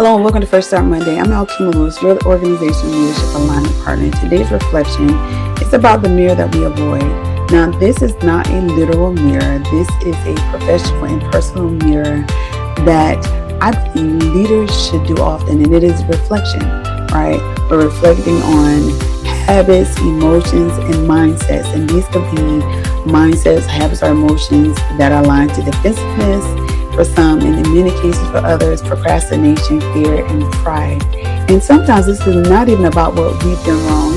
Hello and welcome to First Start Monday. I'm Alkema Lewis, your organizational leadership alignment partner. Today's reflection is about the mirror that we avoid. Now, this is not a literal mirror. This is a professional and personal mirror that I believe leaders should do often, and it is reflection, right? We're reflecting on habits, emotions, and mindsets, and these could be mindsets, habits, or emotions that are aligned to defensiveness for some, and in many cases for others, procrastination, fear, and pride. And sometimes this is not even about what we've done wrong.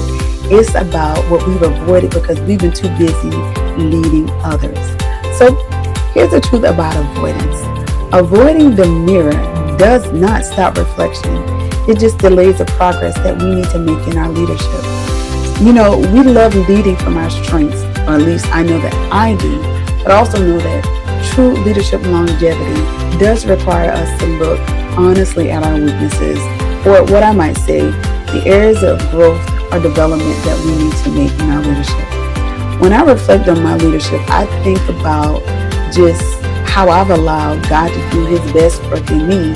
It's about what we've avoided because we've been too busy leading others. So here's the truth about avoidance. Avoiding the mirror does not stop reflection. It just delays the progress that we need to make in our leadership. You know, we love leading from our strengths, or at least I know that I do, but I also know that true leadership longevity does require us to look honestly at our weaknesses, or what I might say, the areas of growth or development that we need to make in our leadership. When I reflect on my leadership, I think about just how I've allowed God to do His best work in me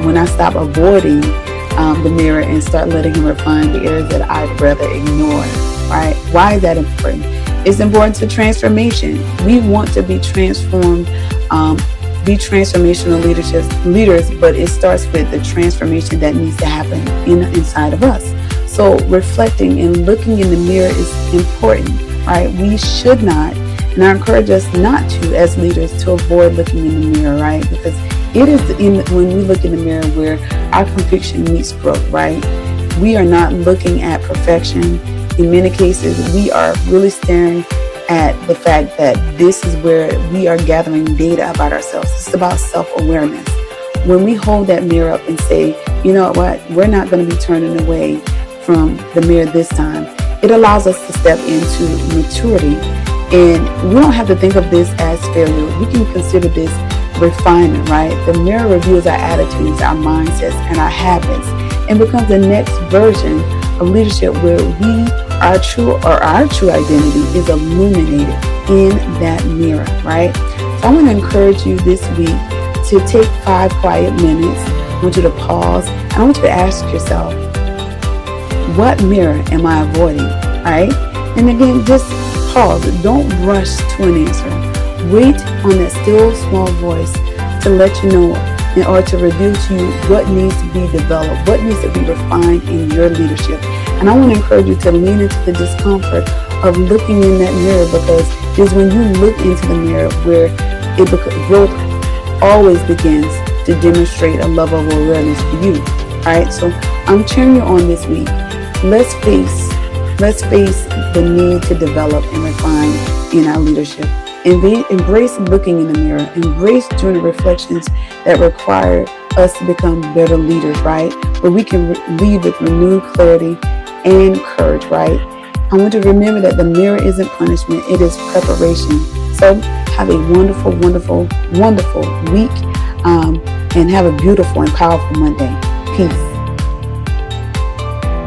when I stop avoiding the mirror and start letting Him refine the areas that I'd rather ignore, right? Why is that important? It's important to transformation. We want to be transformed, be transformational leaders, but it starts with the transformation that needs to happen inside of us. So reflecting and looking in the mirror is important, right? We should not, and I encourage us not to, as leaders, to avoid looking in the mirror, right? Because it is when we look in the mirror where our conviction meets growth, right? We are not looking at perfection. In many cases, we are really staring at the fact that this is where we are gathering data about ourselves. It's about self-awareness. When we hold that mirror up and say, you know what, we're not going to be turning away from the mirror this time, it allows us to step into maturity. And we don't have to think of this as failure. We can consider this refinement, right? The mirror reveals our attitudes, our mindsets, and our habits, and becomes the next version of leadership where our true identity is illuminated in that mirror, right? So I want to encourage you this week to take 5 quiet minutes. I want you to pause, and I want you to ask yourself, what mirror am I avoiding, right? And again, just pause. Don't rush to an answer. Wait on that still small voice to let you know in order to reveal to you what needs to be developed, what needs to be refined in your leadership. And I want to encourage you to lean into the discomfort of looking in that mirror, because it's when you look into the mirror where growth always begins to demonstrate a level of awareness for you. All right, so I'm cheering you on this week. Let's face the need to develop and refine in our leadership. Embrace looking in the mirror. Embrace doing the reflections that require us to become better leaders, right? Where we can lead with renewed clarity and courage, right? I want you to remember that the mirror isn't punishment, it is preparation. So have a wonderful, wonderful, wonderful week, and have a beautiful and powerful Monday. Peace.